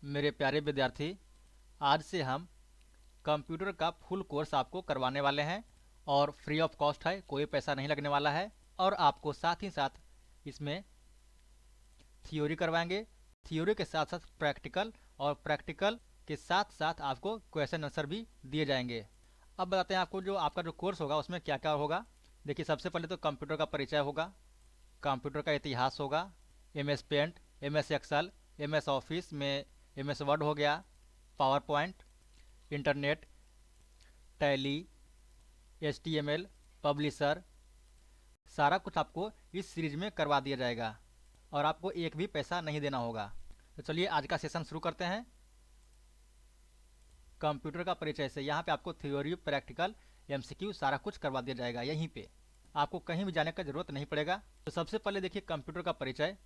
मेरे प्यारे विद्यार्थी, आज से हम कंप्यूटर का फुल कोर्स आपको करवाने वाले हैं और फ्री ऑफ कॉस्ट है, कोई पैसा नहीं लगने वाला है। और आपको साथ ही साथ इसमें थ्योरी करवाएंगे, थ्योरी के साथ साथ प्रैक्टिकल, और प्रैक्टिकल के साथ साथ आपको क्वेश्चन आंसर भी दिए जाएंगे। अब बताते हैं आपको जो आपका जो कोर्स होगा उसमें क्या क्या होगा। देखिए, सबसे पहले तो कंप्यूटर का परिचय होगा, कंप्यूटर का इतिहास होगा, M S Paint, M S Excel, M S Office में एम एस वर्ड हो गया, PowerPoint, internet, Tally, H T M L, Publisher, सारा कुछ आपको इस सीरीज में करवा दिया जाएगा और आपको एक भी पैसा नहीं देना होगा। तो चलिए आज का सेशन शुरू करते हैं। कंप्यूटर का परिचय से यहाँ पे आपको थ्योरी, प्रैक्टिकल, एमसीक्यू सारा कुछ करवा दिया जाएगा। यहीं पे आपको कहीं भी जाने का जरूरत नहीं पड़ेगा। तो सबसे पहले देखिए कंप्यूटर का परिचय,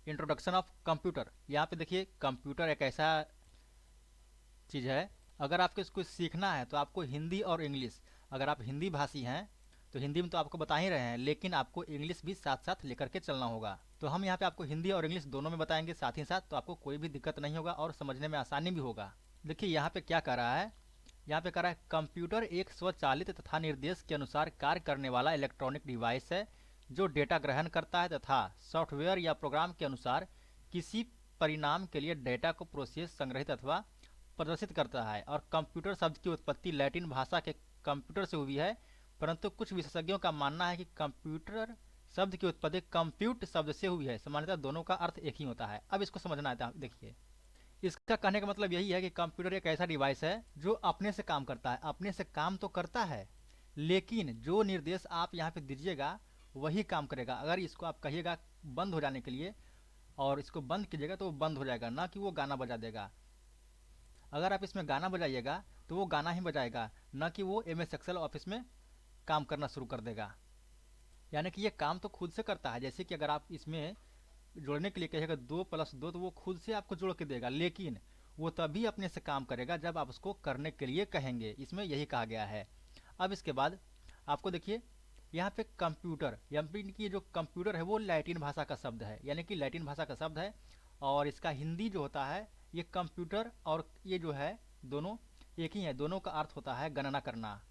इंट्रोडक्शन ऑफ कंप्यूटर। यहाँ पे देखिए कंप्यूटर एक ऐसा चीज़ है, अगर आपको इसको सीखना है तो आपको हिंदी और इंग्लिश, अगर आप हिंदी भाषी हैं तो हिंदी में तो आपको बता ही रहे हैं, लेकिन आपको इंग्लिश भी साथ साथ लेकर के चलना होगा। तो हम यहाँ पे आपको हिंदी और इंग्लिश दोनों में बताएंगे साथ ही साथ, तो आपको कोई भी दिक्कत नहीं होगा और समझने में आसानी भी होगा। देखिए यहाँ पे क्या कर रहा है, यहाँ पे कह रहा है कंप्यूटर एक स्वचालित तथा निर्देश के अनुसार कार्य करने वाला इलेक्ट्रॉनिक डिवाइस है जो डेटा ग्रहण करता है तथा सॉफ्टवेयर या प्रोग्राम के अनुसार किसी परिणाम के लिए डेटा को प्रोसेस, संग्रहित अथवा प्रदर्शित करता है। और कंप्यूटर शब्द की उत्पत्ति लैटिन भाषा के कंप्यूटर से हुई है, परंतु कुछ विशेषज्ञों का मानना है कि कंप्यूटर शब्द की उत्पत्ति कंप्यूट शब्द से हुई है। सामान्यतः दोनों का अर्थ एक ही होता है। अब इसको समझना है, देखिए इसका कहने का मतलब यही है कि कंप्यूटर एक ऐसा डिवाइस है जो अपने से काम करता है, अपने से काम तो करता है, लेकिन जो निर्देश आप यहाँ पे दीजिएगा वही काम करेगा। अगर इसको आप कहिएगा बंद हो जाने के लिए और इसको बंद कीजिएगा तो वो बंद हो जाएगा, ना कि वो गाना बजा देगा। अगर आप इसमें गाना बजाइएगा तो वो गाना ही बजाएगा, ना कि वो एम एस एक्सेल ऑफिस में काम करना शुरू कर देगा। यानी कि ये काम तो खुद से करता है। जैसे कि अगर आप इसमें जोड़ने के लिए कहिएगा 2+2 तो वो खुद से आपको जोड़ के देगा, लेकिन वो तभी अपने से काम करेगा जब आप उसको करने के लिए कहेंगे। इसमें यही कहा गया है। अब इसके बाद आपको देखिए यहाँ पे कंप्यूटर, यानी कि जो कंप्यूटर है वो लैटिन भाषा का शब्द है, यानी कि लैटिन भाषा का शब्द है और इसका हिंदी जो होता है, ये कंप्यूटर और ये जो है दोनों एक ही है। दोनों का अर्थ होता है गणना करना।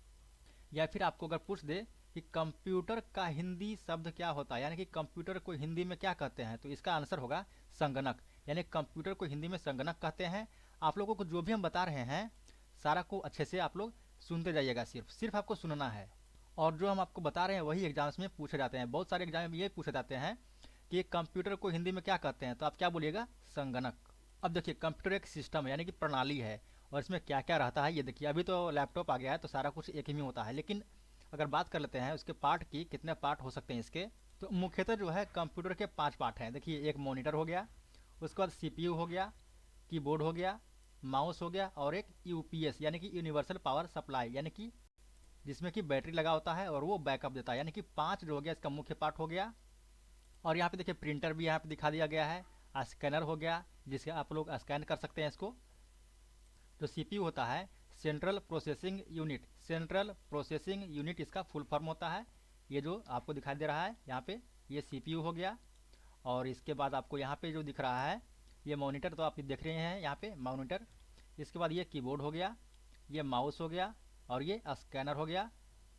या फिर आपको अगर पूछ दे कि कंप्यूटर का हिंदी शब्द क्या होता है, यानी कि कंप्यूटर को हिंदी में क्या कहते हैं, तो इसका आंसर होगा संगणक। यानी कंप्यूटर को हिंदी में संगणक कहते हैं। आप लोगों को जो भी हम बता रहे हैं सारा को अच्छे से आप लोग सुनते जाइएगा, सिर्फ सिर्फ आपको सुनना है। और जो हम आपको बता रहे हैं वही एग्जाम्स में पूछे जाते हैं। बहुत सारे एग्जाम में ये पूछे जाते हैं कि कंप्यूटर को हिंदी में क्या कहते हैं, तो आप क्या बोलिएगा, संगणक। अब देखिए कंप्यूटर एक सिस्टम है, यानी कि प्रणाली है, और इसमें क्या क्या रहता है ये देखिए। अभी तो लैपटॉप आ गया है तो सारा कुछ एक ही में होता है, लेकिन अगर बात कर लेते हैं उसके पार्ट की, कितने पार्ट हो सकते हैं इसके, तो मुख्यतः जो है कंप्यूटर के 5 पार्ट हैं। देखिए एक मॉनिटर हो गया, उसके बाद सीपीयू हो गया, कीबोर्ड हो गया, माउस हो गया, और एक यूपीएस यानी कि यूनिवर्सल पावर सप्लाई, यानी कि जिसमें कि बैटरी लगा होता है और वो बैकअप देता है। यानी कि 5 जो हो गया इसका मुख्य पार्ट हो गया। और यहाँ पे देखिए प्रिंटर भी यहाँ पे दिखा दिया गया है, स्कैनर हो गया जिससे आप लोग स्कैन कर सकते हैं इसको। जो सीपीयू होता है, central processing unit, central processing unit इसका फुल फॉर्म होता है। ये जो आपको दिखाई दे रहा है यहाँ पे, ये सीपीयू हो गया। और इसके बाद आपको यहाँ पे जो दिख रहा है ये मॉनिटर, तो आप देख रहे हैं यहाँ पे मॉनिटर। इसके बाद ये कीबोर्ड हो गया, ये माउस हो गया, और ये स्कैनर हो गया,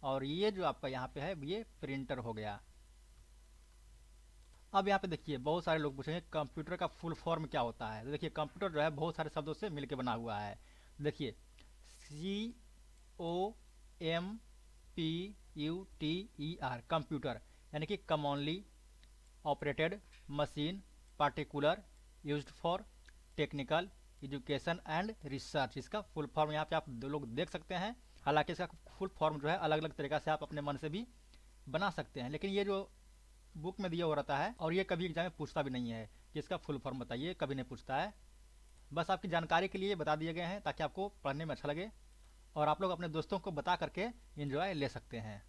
और ये जो आपका यहाँ पे है ये प्रिंटर हो गया। अब यहाँ पे देखिए बहुत सारे लोग पूछेंगे कंप्यूटर का फुल फॉर्म क्या होता है। तो देखिए कंप्यूटर जो है बहुत सारे शब्दों से मिलकर बना हुआ है। देखिए COMPUTER, कंप्यूटर, यानी कि commonly operated machine, particular, used for technical, education and research. इसका फुल फॉर्म यहाँ पे आप दो लोग देख सकते हैं। हालांकि इसका फुल फॉर्म जो है अलग अलग तरीका से आप अपने मन से भी बना सकते हैं, लेकिन ये जो बुक में दिया हो रहता है, और ये कभी एग्जाम में पूछता भी नहीं है कि इसका फुल फॉर्म बताइए, कभी नहीं पूछता है। बस आपकी जानकारी के लिए बता दिए गए हैं ताकि आपको पढ़ने में अच्छा लगे और आप लोग अपने दोस्तों को बता करके एंजॉय ले सकते हैं।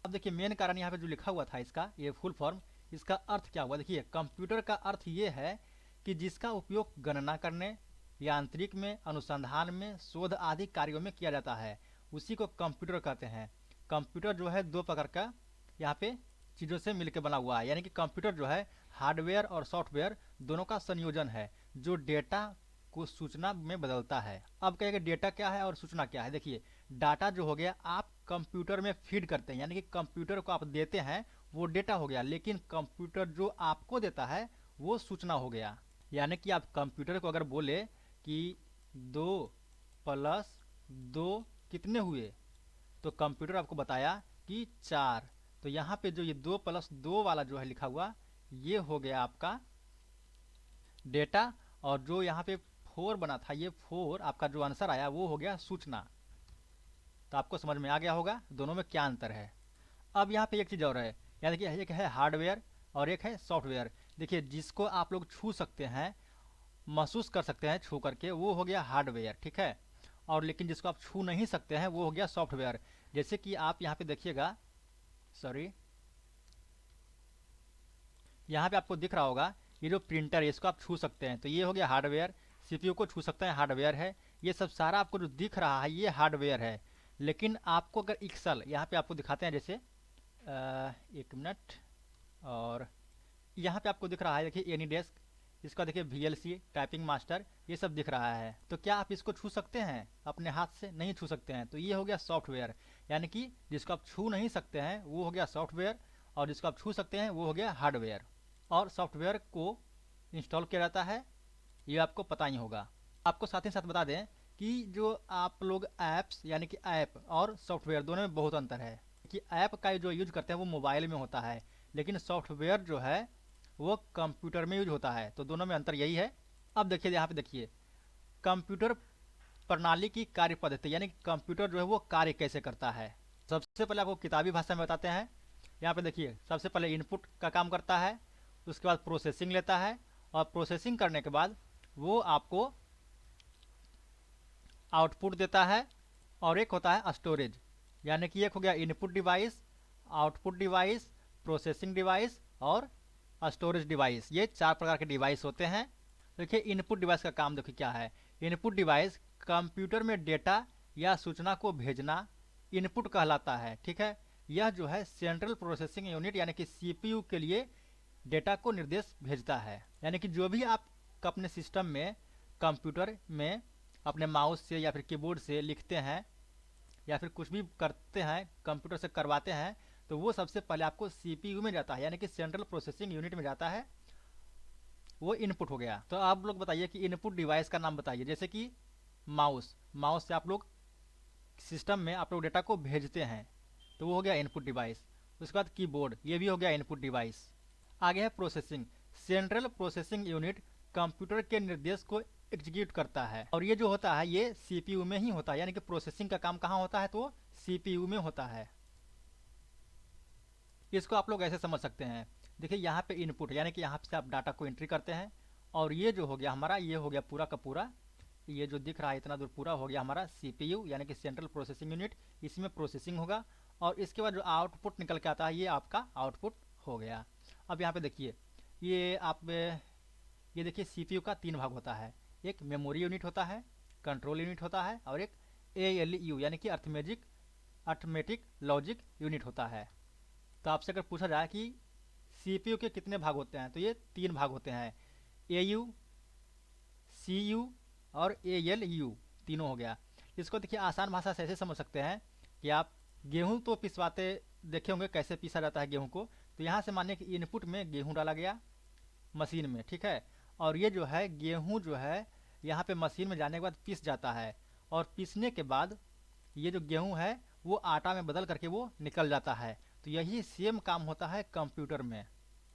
अब देखिए मेन कारण यहाँ पे जो लिखा हुआ था इसका, ये फुल फॉर्म, इसका अर्थ क्या हुआ। देखिए कंप्यूटर का अर्थ ये है कि जिसका उपयोग गणना करने, यांत्रिक में, अनुसंधान में, शोध आदि कार्यों में किया जाता है, उसी को कंप्यूटर कहते हैं। कंप्यूटर जो है दो प्रकार का यहाँ पे चीज़ों से मिलकर बना हुआ है, यानी कि कंप्यूटर जो है हार्डवेयर और सॉफ्टवेयर दोनों का संयोजन है, जो डेटा को सूचना में बदलता है। अब कहेंगे डेटा क्या है और सूचना क्या है। देखिए डाटा जो हो गया आप कंप्यूटर में फीड करते हैं, यानी कि कंप्यूटर को आप देते हैं, वो डेटा हो गया। लेकिन कंप्यूटर जो आपको देता है वो सूचना हो गया। यानी कि आप कंप्यूटर को अगर बोले कि 2+2 कितने हुए, तो कंप्यूटर आपको बताया कि 4। तो यहाँ पे जो ये 2+2 वाला जो है लिखा हुआ, ये हो गया आपका डेटा। और जो यहाँ पे 4 बना था, ये 4 आपका जो आंसर आया वो हो गया सूचना। तो आपको समझ में आ गया होगा दोनों में क्या अंतर है। अब यहाँ पे एक चीज़ और है, यानी कि एक है हार्डवेयर और एक है सॉफ्टवेयर। देखिए जिसको आप लोग छू सकते हैं, महसूस कर सकते हैं छू करके, वो हो गया हार्डवेयर, ठीक है। और लेकिन जिसको आप छू नहीं सकते हैं वो हो गया सॉफ्टवेयर। जैसे कि आप यहाँ पे देखिएगा, सॉरी, यहाँ पे आपको दिख रहा होगा ये जो प्रिंटर है इसको आप छू सकते हैं, तो ये हो गया हार्डवेयर। सीपीयू को छू सकते हैं, हार्डवेयर है। ये सब सारा आपको जो दिख रहा है ये हार्डवेयर है। लेकिन आपको अगर एक्सेल यहाँ पे आपको दिखाते हैं, जैसे एक मिनट, और यहाँ पे आपको दिख रहा है देखिए एनी डेस्क, इसका देखिए वीएलसी टाइपिंग मास्टर, ये सब दिख रहा है। तो क्या आप इसको छू सकते हैं? अपने हाथ से नहीं छू सकते हैं। तो ये हो गया सॉफ्टवेयर, यानी कि जिसको आप छू नहीं सकते हैं वो हो गया सॉफ्टवेयर, और जिसको आप छू सकते हैं वो हो गया हार्डवेयर। और सॉफ्टवेयर को इंस्टॉल किया जाता है, ये आपको पता ही होगा। आपको साथ ही साथ बता दें कि जो आप लोग ऐप्स, यानी कि ऐप और सॉफ्टवेयर दोनों में बहुत अंतर है। कि ऐप का जो यूज करते हैं वो मोबाइल में होता है, लेकिन सॉफ्टवेयर जो है वो कंप्यूटर में यूज होता है। तो दोनों में अंतर यही है। अब देखिए यहाँ पे देखिए कंप्यूटर प्रणाली की कार्य पद्धति, यानी कंप्यूटर जो है वो कार्य कैसे करता है। सबसे पहले आपको किताबी भाषा में बताते हैं। यहाँ पे देखिए सबसे पहले इनपुट का काम करता है, उसके बाद प्रोसेसिंग लेता है, और प्रोसेसिंग करने के बाद वो आपको आउटपुट देता है। और एक होता है स्टोरेज, यानी कि एक हो गया input device, output device, processing device और स्टोरेज डिवाइस। ये 4 प्रकार के डिवाइस होते हैं। देखिए इनपुट डिवाइस का काम देखिए क्या है। इनपुट डिवाइस कंप्यूटर में डेटा या सूचना को भेजना इनपुट कहलाता है, ठीक है। यह जो है सेंट्रल प्रोसेसिंग यूनिट यानी कि सीपीयू के लिए डेटा को निर्देश भेजता है। यानी कि जो भी आप अपने सिस्टम में कंप्यूटर में अपने माउस से या फिर कीबोर्ड से लिखते हैं या फिर कुछ भी करते हैं कंप्यूटर से करवाते हैं, तो वो सबसे पहले आपको सीपीयू में जाता है, यानी कि सेंट्रल प्रोसेसिंग यूनिट में जाता है। वो इनपुट हो गया। तो आप लोग बताइए कि इनपुट डिवाइस का नाम बताइए। जैसे कि माउस, माउस से आप लोग सिस्टम में आप लोग डेटा को भेजते हैं, तो वो हो गया इनपुट डिवाइस। उसके बाद कीबोर्ड, ये भी हो गया इनपुट डिवाइस। आगे है processing. Central processing unit computer के निर्देश को एग्जीक्यूट करता है, और ये जो होता है ये सीपीयू में ही होता है। यानी कि प्रोसेसिंग का काम कहाँ होता है, तो सीपीयू में होता है। इसको आप लोग ऐसे समझ सकते हैं। देखिए यहाँ पे इनपुट, यानी कि यहाँ से आप डाटा को एंट्री करते हैं, और ये जो हो गया हमारा, ये हो गया पूरा का पूरा, ये जो दिख रहा है इतना दूर पूरा हो गया हमारा सीपीयू यानी कि सेंट्रल प्रोसेसिंग यूनिट। इसमें प्रोसेसिंग होगा, और इसके बाद जो आउटपुट निकल के आता है ये आपका आउटपुट हो गया। अब यहाँ पे देखिए ये आप ये देखिए सीपीयू का 3 भाग होता है। एक मेमोरी यूनिट होता है, कंट्रोल यूनिट होता है, और एक एएलयू यानी कि अर्थमेटिक लॉजिक यूनिट होता है। तो आपसे अगर पूछा जाए कि सीपीयू के कितने भाग होते हैं, तो ये 3 भाग होते हैं, एयू, सीयू और एएलयू, तीनों हो गया। इसको देखिए आसान भाषा से ऐसे समझ सकते हैं कि आप गेहूं तो पिसवाते देखे होंगे कैसे पीसा जाता है गेहूं को। तो यहाँ से मानिए कि इनपुट में गेहूं डाला गया मशीन में, ठीक है। और ये जो है गेहूं जो है यहाँ पे मशीन में जाने के बाद पिस जाता है, और पीसने के बाद ये जो गेहूं है वो आटा में बदल करके वो निकल जाता है। तो यही सेम काम होता है कंप्यूटर में।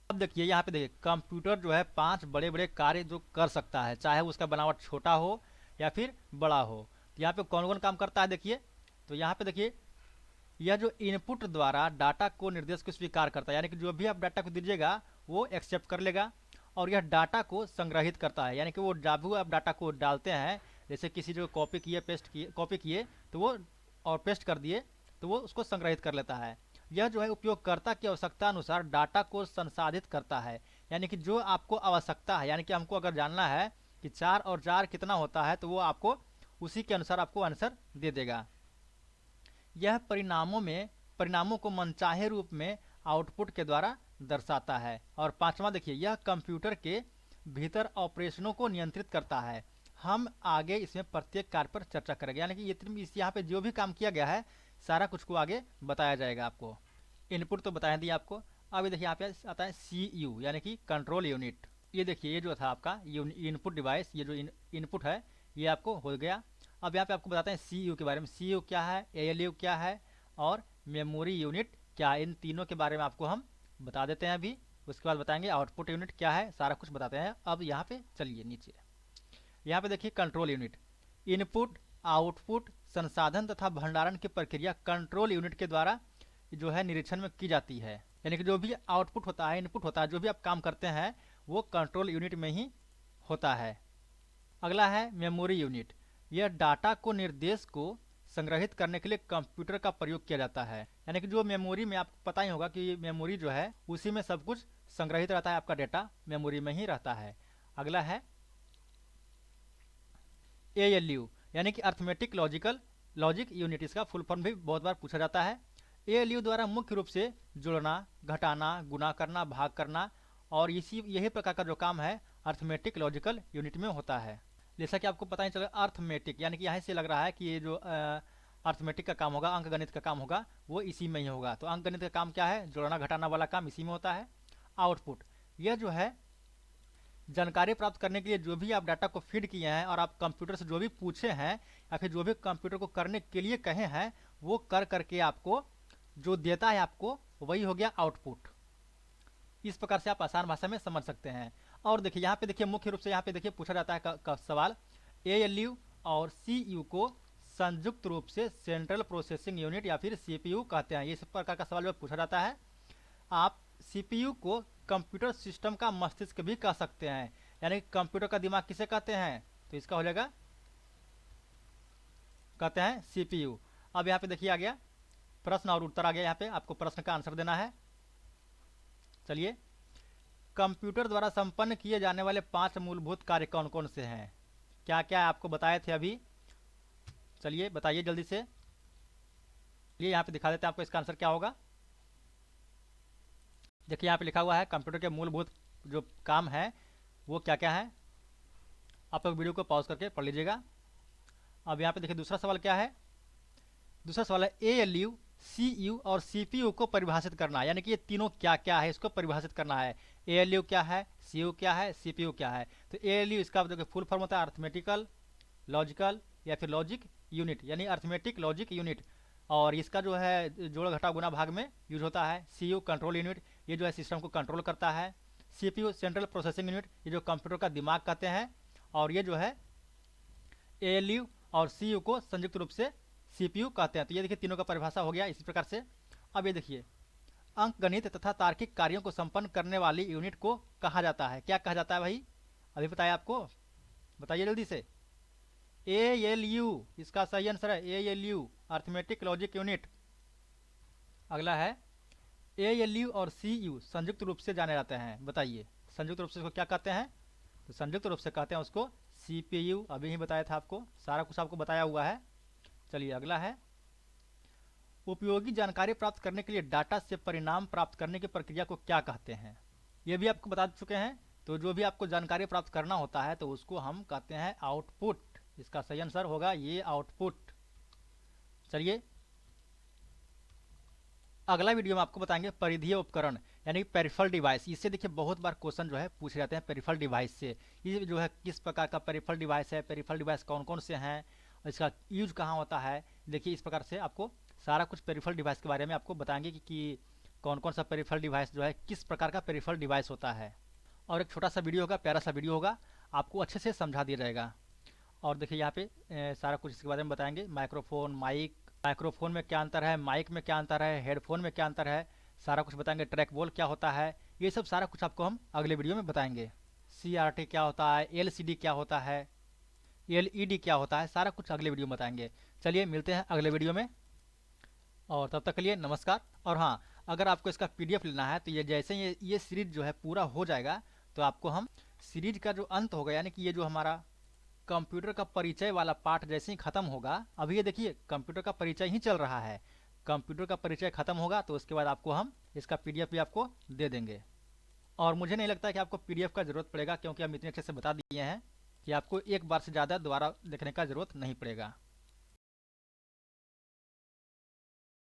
अब देखिए यहाँ पे देखिए कंप्यूटर जो है 5 बड़े बड़े कार्य जो कर सकता है, चाहे उसका बनावट छोटा हो या फिर बड़ा हो। तो यहाँ पे कौन कौन काम करता है देखिए। तो यहाँ पे देखिए यह जो इनपुट द्वारा डाटा को निर्देश को स्वीकार करता है, यानी कि जो भी आप डाटा को दीजिएगा वो एक्सेप्ट कर लेगा। और यह डाटा को संग्रहित करता है, यानी कि वो जब भी आप डाटा को डालते हैं, जैसे किसी जो कॉपी किए पेस्ट किए कॉपी किए तो वो और पेस्ट कर दिए, तो वो उसको संग्रहित कर लेता है। यह जो है उपयोगकर्ता की आवश्यकता अनुसार डाटा को संसाधित करता है, यानी कि जो आपको आवश्यकता है, यानी कि हमको अगर जानना है कि 4 और 4 कितना होता है, तो वो आपको उसी के अनुसार आपको आंसर दे देगा। यह परिणामों को मनचाहे रूप में आउटपुट के द्वारा दर्शाता है। और 5वां देखिए यह कंप्यूटर के भीतर ऑपरेशनों को नियंत्रित करता है। हम आगे इसमें प्रत्येक कार्य पर चर्चा करेंगे, यानी कि इस यहाँ पे जो भी काम किया गया है सारा कुछ को आगे बताया जाएगा आपको। इनपुट तो बताया दिया आपको। अब ये देखिए यहाँ पे आता है CU यानी कि कंट्रोल यूनिट। ये देखिए ये जो था आपका इनपुट डिवाइस, ये जो इनपुट है ये आपको हो गया। अब यहाँ पे आपको बताते हैं CU के बारे में। CU क्या है, ALU क्या है और मेमोरी यूनिट क्या है, इन तीनों के बारे में आपको हम बता देते हैं अभी। उसके बाद बताएंगे आउटपुट यूनिट क्या है, सारा कुछ बताते हैं। अब यहाँ पे चलिए नीचे, यहाँ पे देखिए कंट्रोल यूनिट। इनपुट, आउटपुट, संसाधन तथा भंडारण की प्रक्रिया कंट्रोल यूनिट के द्वारा जो है निरीक्षण में की जाती है। यानी कि जो भी आउटपुट होता है, इनपुट होता है, जो भी आप काम करते हैं वो कंट्रोल यूनिट में ही होता है। अगला है मेमोरी यूनिट। यह डाटा को, निर्देश को संग्रहित करने के लिए कंप्यूटर का प्रयोग किया जाता है। यानी कि जो मेमोरी में, आपको पता ही होगा कि मेमोरी जो है उसी में सब कुछ संग्रहित रहता है, आपका डेटा मेमोरी में ही रहता है। अगला है ALU यानी कि अर्थमेटिक लॉजिक यूनिट। इसका फुल फॉर्म भी बहुत बार पूछा जाता है। ALU द्वारा मुख्य रूप से जोड़ना, घटाना, गुणा करना, भाग करना और यही प्रकार का जो काम है अर्थमेटिक लॉजिकल यूनिट में होता है। जैसा कि आपको पता ही चला अर्थमेटिक, यानी कि यहाँ से लग रहा है कि ये जो अर्थमेटिक का काम होगा, अंक गणित का काम होगा, वो इसी में ही होगा। तो अंक गणित का काम क्या है, जोड़ना घटाना वाला काम इसी में होता है। आउटपुट, यह जो है जानकारी प्राप्त करने के लिए जो भी आप डाटा को फीड किए हैं और आप कंप्यूटर से जो भी पूछे हैं या फिर जो भी कंप्यूटर को करने के लिए कहे हैं वो कर करके आपको जो देता है आपको, वही हो गया आउटपुट। इस प्रकार से आप आसान भाषा में समझ सकते हैं। और देखिए यहाँ पे देखिए मुख्य रूप से यहाँ पे देखिए पूछा जाता है सवाल, ALU और CU को संयुक्त रूप से सेंट्रल प्रोसेसिंग यूनिट या फिर CPU कहते हैं। ये इस प्रकार का सवाल पूछा जाता है। आप CPU को कंप्यूटर सिस्टम का मस्तिष्क भी कह सकते हैं, यानी कंप्यूटर का दिमाग किसे कहते हैं, तो इसका हो जाएगा, कहते हैं CPU। अब यहाँ पे देखिए आ गया प्रश्न और उत्तर आ गया। यहाँ पे आपको प्रश्न का आंसर देना है। चलिए, कंप्यूटर द्वारा संपन्न किए जाने वाले 5 मूलभूत कार्य कौन कौन से हैं, क्या क्या आपको बताए थे अभी, चलिए बताइए जल्दी से। ये यहाँ पे दिखा देते हैं आपको इसका आंसर क्या होगा। देखिए यहाँ पे लिखा हुआ है कंप्यूटर के मूलभूत जो काम है वो क्या क्या है। आप लोग वीडियो को पॉज करके पढ़ लीजिएगा। अब यहाँ पे देखिए दूसरा सवाल क्या है। दूसरा सवाल है ALU, CU और CPU को परिभाषित करना, यानी कि ये तीनों क्या क्या है इसको परिभाषित करना है। ALU क्या है, CU क्या है, CPU क्या है। तो ALU इसका देखिए फुल फॉर्म होता है अर्थमेटिकल लॉजिकल या फिर लॉजिक यूनिट, यानी अर्थमेटिक लॉजिक यूनिट। और इसका जो है जोड़ घटा गुना भाग में यूज होता है। CU कंट्रोल यूनिट, ये जो है सिस्टम को कंट्रोल करता है। CPU सेंट्रल प्रोसेसिंग यूनिट, ये जो कंप्यूटर का दिमाग कहते हैं। और ये जो है ALU और CU को संयुक्त रूप से CPU कहते हैं। तो ये देखिए तीनों का परिभाषा हो गया इसी प्रकार से। अब ये देखिए अंक गणित तथा तार्किक कार्यों को संपन्न करने वाली यूनिट को कहा जाता है, क्या कहा जाता है भाई, अभी बताया आपको, बताइए जल्दी से। ALU इसका सही आंसर है, ALU अर्थमेटिक लॉजिक यूनिट। अगला है ALU और CU संयुक्त रूप से जाने जाते हैं, बताइए संयुक्त रूप से इसको क्या कहते हैं, तो संयुक्त रूप से कहते हैं उसको CPU। अभी ही बताया था आपको, सारा कुछ आपको बताया हुआ है। चलिए अगला है उपयोगी जानकारी प्राप्त करने के लिए डाटा से परिणाम प्राप्त करने की प्रक्रिया को क्या कहते हैं, ये भी आपको बता चुके हैं। तो जो भी आपको जानकारी प्राप्त करना होता है तो उसको हम कहते हैं आउटपुट। इसका सही आंसर होगा ये आउटपुट। चलिए अगला वीडियो में आपको बताएंगे परिधीय उपकरण यानी पेरिफेरल डिवाइस। इससे देखिए बहुत बार क्वेश्चन जो है पूछे जाते हैं पेरिफेरल डिवाइस से। ये जो है किस प्रकार का पेरिफेरल डिवाइस है, पेरिफेरल डिवाइस कौन कौन से हैं, इसका यूज कहाँ होता है। देखिए इस प्रकार से आपको सारा कुछ पेरिफेरल डिवाइस के बारे में आपको बताएंगे कि कौन कौन सा पेरिफेरल डिवाइस जो है किस प्रकार का पेरिफेरल डिवाइस होता है। और एक छोटा सा वीडियो होगा, प्यारा सा वीडियो होगा, आपको अच्छे से समझा दिया जाएगा। और देखिए यहाँ पे सारा कुछ इसके बारे में बताएंगे। माइक्रोफोन, माइक्रोफोन में क्या अंतर है, माइक में क्या अंतर है, हेडफोन में क्या अंतर है, सारा कुछ बताएंगे। ट्रैक बॉल क्या होता है, ये सब सारा कुछ आपको हम अगले वीडियो में बताएंगे। CRT क्या होता है, LCD क्या होता है, LED क्या होता है, सारा कुछ अगले वीडियो में बताएंगे। चलिए मिलते हैं अगले वीडियो में, और तब तक के लिए नमस्कार। और हाँ, अगर आपको इसका PDF लेना है तो ये जैसे ये सीरीज जो है पूरा हो जाएगा तो आपको हम सीरीज का जो अंत होगा, यानी कि ये जो हमारा कंप्यूटर का परिचय वाला पार्ट जैसे ही खत्म होगा, अभी ये देखिए कंप्यूटर का परिचय ही चल रहा है, कंप्यूटर का परिचय खत्म होगा तो उसके बाद आपको हम इसका PDF भी आपको दे देंगे। और मुझे नहीं लगता कि आपको PDF का जरूरत पड़ेगा, क्योंकि हम इतने अच्छे से बता दिए हैं। कि आपको एक बार से ज़्यादा दोबारा देखने का ज़रूरत नहीं पड़ेगा।